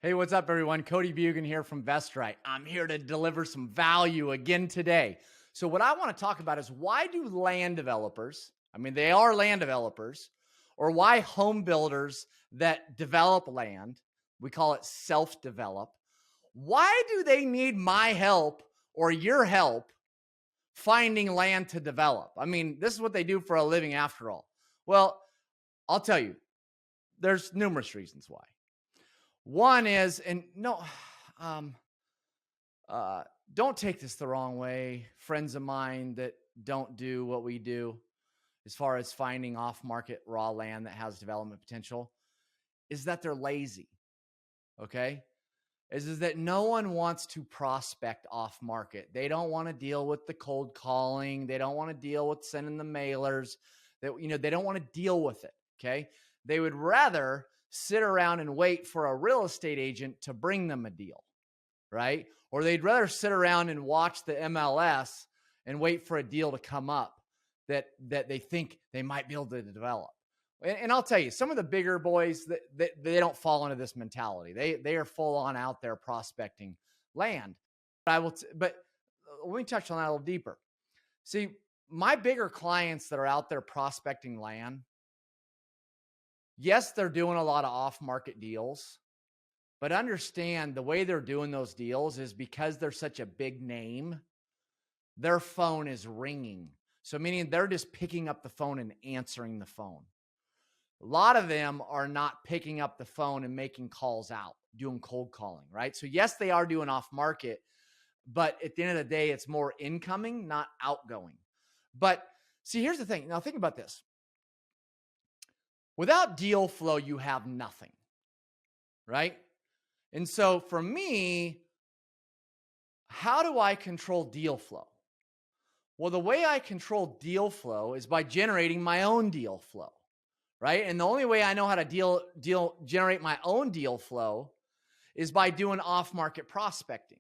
Hey, what's up, everyone? Cody Bugan here from VestRight. I'm here to deliver some value again today. So what I want to talk about is why do land developers, they are land developers, or why home builders that develop land, we call it self-develop, why do they need my help or your help finding land to develop? This is what they do for a living after all. Well, I'll tell you, there's numerous reasons why. One is, don't take this the wrong way. Friends of mine that don't do what we do as far as finding off-market raw land that has development potential is that they're lazy, okay? Is that no one wants to prospect off-market. They don't want to deal with the cold calling. They don't want to deal with sending the mailers. They don't want to deal with it, okay? They would rather sit around and wait for a real estate agent to bring them a deal, right? Or they'd rather sit around and watch the MLS and wait for a deal to come up that they think they might be able to develop. And I'll tell you, some of the bigger boys, they don't fall into this mentality. They are full on out there prospecting land. But let me touch on that a little deeper. See, my bigger clients that are out there prospecting land, yes, they're doing a lot of off-market deals, but understand the way they're doing those deals is because they're such a big name, their phone is ringing. So meaning they're just picking up the phone and answering the phone. A lot of them are not picking up the phone and making calls out, doing cold calling, right? So yes, they are doing off-market, but at the end of the day, it's more incoming, not outgoing. But see, here's the thing. Now think about this. Without deal flow, you have nothing, right? And so for me, how do I control deal flow? Well, the way I control deal flow is by generating my own deal flow, right? And the only way I know how to generate my own deal flow is by doing off-market prospecting,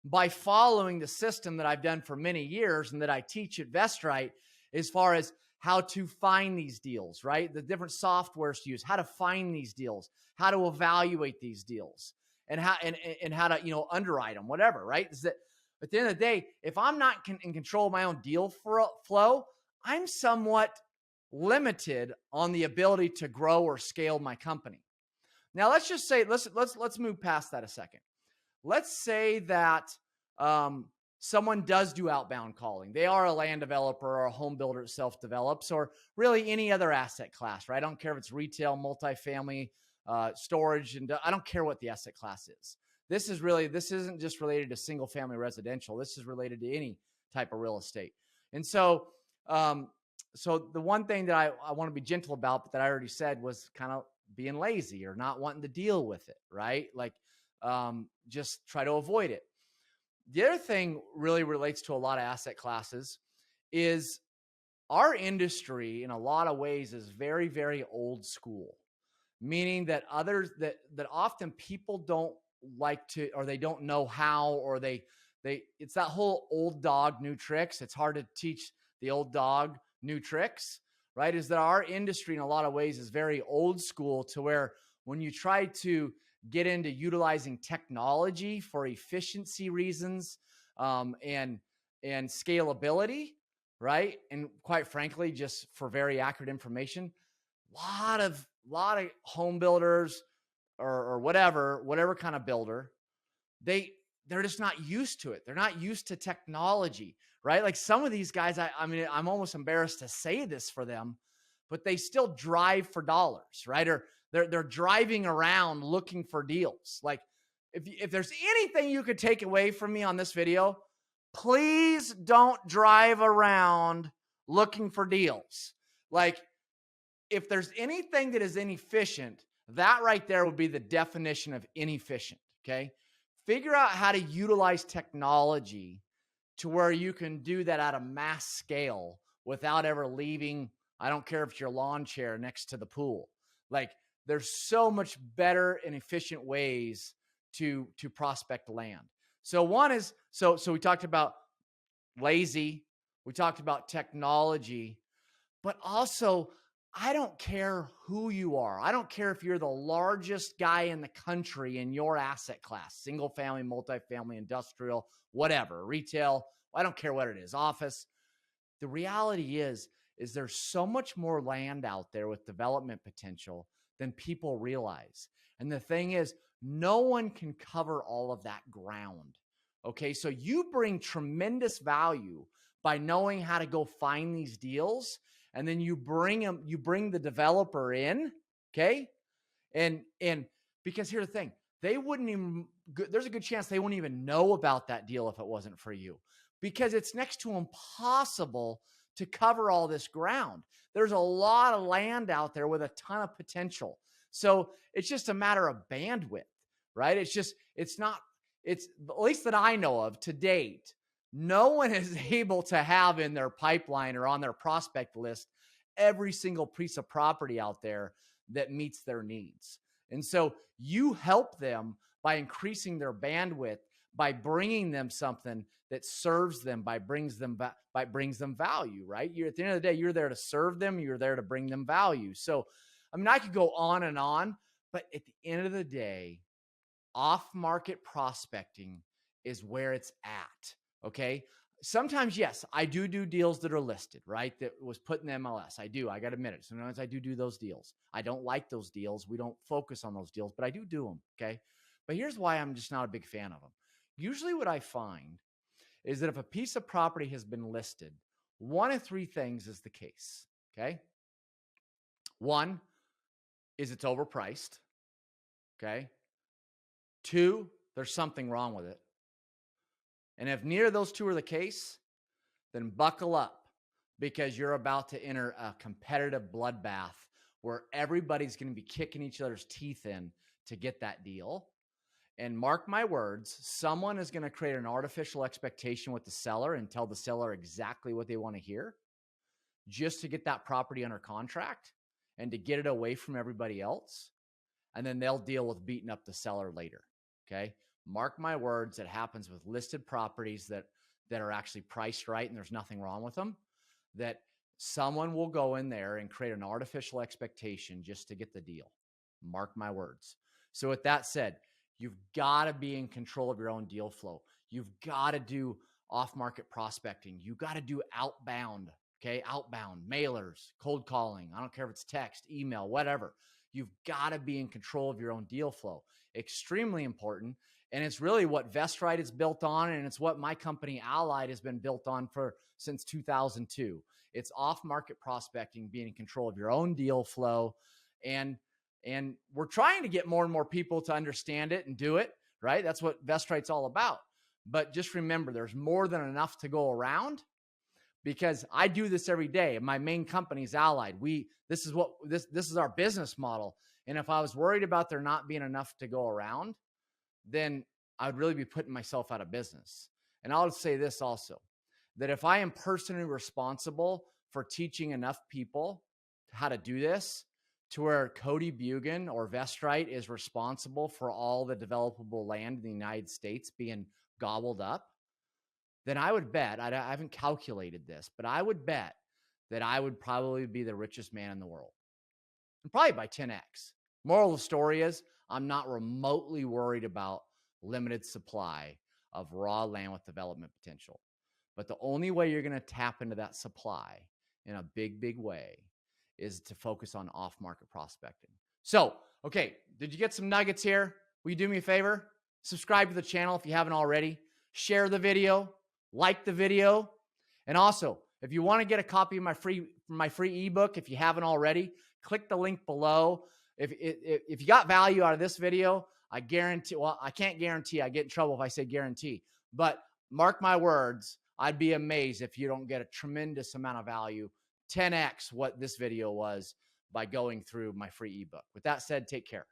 by following the system that I've done for many years and that I teach at VestRight as far as how to find these deals, right? The different softwares to use, how to find these deals, how to evaluate these deals, and how to underwrite them, whatever, right? Is that at the end of the day, if I'm not in control of my own deal flow, I'm somewhat limited on the ability to grow or scale my company. Now, let's just say let's move past that a second. Let's say that someone does do outbound calling. They are a land developer or a home builder that self-develops, or really any other asset class, right? I don't care if it's retail, multifamily, storage, and I don't care what the asset class is. This isn't just related to single family residential. This is related to any type of real estate. And so, so the one thing that I want to be gentle about, but that I already said, was kind of being lazy or not wanting to deal with it, right? Like, just try to avoid it. The other thing really relates to a lot of asset classes is our industry in a lot of ways is very, very old school, meaning that that often people don't like to, or they don't know how, or it's that whole old dog, new tricks. It's hard to teach the old dog new tricks, right? Is that our industry in a lot of ways is very old school, to where when you try to get into utilizing technology for efficiency reasons, and scalability, right? And quite frankly, just for very accurate information, a lot of home builders or whatever kind of builder, they're just not used to it. They're not used to technology, right? Like some of these guys, I'm almost embarrassed to say this for them, but they still drive for dollars, right? Or they're driving around looking for deals. Like if there's anything you could take away from me on this video, please don't drive around looking for deals. Like if there's anything that is inefficient, that right there would be the definition of inefficient, okay? Figure out how to utilize technology to where you can do that at a mass scale without ever leaving. I don't care if it's your lawn chair next to the pool. Like there's so much better and efficient ways to prospect land. So one is, so we talked about lazy, we talked about technology, but also I don't care who you are. I don't care if you're the largest guy in the country in your asset class, single family, multifamily, industrial, whatever, retail. I don't care what it is, office. The reality is there's so much more land out there with development potential than people realize. And the thing is, no one can cover all of that ground. Okay, so you bring tremendous value by knowing how to go find these deals, and then you bring the developer in, okay? And because here's the thing, they wouldn't even, there's a good chance they wouldn't even know about that deal if it wasn't for you, because it's next to impossible to cover all this ground. There's a lot of land out there with a ton of potential. So it's just a matter of bandwidth, right? It's at least that I know of to date, no one is able to have in their pipeline or on their prospect list every single piece of property out there that meets their needs. And so you help them by increasing their bandwidth, by bringing them something that serves them, brings them value, right? You're, at the end of the day, you're there to serve them. You're there to bring them value. So, I mean, I could go on and on, but at the end of the day, off-market prospecting is where it's at, okay? Sometimes, yes, I do deals that are listed, right? That was put in the MLS. I got to admit it. Sometimes I do those deals. I don't like those deals. We don't focus on those deals, but I do them, okay? But here's why I'm just not a big fan of them. Usually what I find is that if a piece of property has been listed, one of three things is the case, okay? One is it's overpriced, okay? Two, there's something wrong with it. And if neither of those two are the case, then buckle up, because you're about to enter a competitive bloodbath where everybody's going to be kicking each other's teeth in to get that deal. And mark my words, someone is going to create an artificial expectation with the seller and tell the seller exactly what they want to hear just to get that property under contract and to get it away from everybody else. And then they'll deal with beating up the seller later. Okay. Mark my words, it happens with listed properties that are actually priced right and there's nothing wrong with them, that someone will go in there and create an artificial expectation just to get the deal. Mark my words. So with that said, you've got to be in control of your own deal flow. You've got to do off-market prospecting. You got to do outbound, okay? Outbound, mailers, cold calling. I don't care if it's text, email, whatever. You've got to be in control of your own deal flow. Extremely important. And it's really what VestRight is built on, and it's what my company Allied has been built on since 2002. It's off-market prospecting, being in control of your own deal flow. And we're trying to get more and more people to understand it and do it, right? That's what VestRight's all about. But just remember, there's more than enough to go around, because I do this every day. My main company is Allied. This is our business model. And if I was worried about there not being enough to go around, then I would really be putting myself out of business. And I'll say this also, that if I am personally responsible for teaching enough people how to do this, to where Cody Bugan or VestRight is responsible for all the developable land in the United States being gobbled up, then I would bet, I haven't calculated this, but I would bet that I would probably be the richest man in the world. And probably by 10x. Moral of the story is, I'm not remotely worried about limited supply of raw land with development potential. But the only way you're going to tap into that supply in a big, big way is to focus on off-market prospecting. So, okay, did you get some nuggets here? Will you do me a favor? Subscribe to the channel if you haven't already. Share the video, like the video. And also, if you want to get a copy of my free ebook, if you haven't already, click the link below. If you got value out of this video, I guarantee, well, I can't guarantee, I get in trouble if I say guarantee, but mark my words, I'd be amazed if you don't get a tremendous amount of value, 10x what this video was, by going through my free ebook. With that said, take care.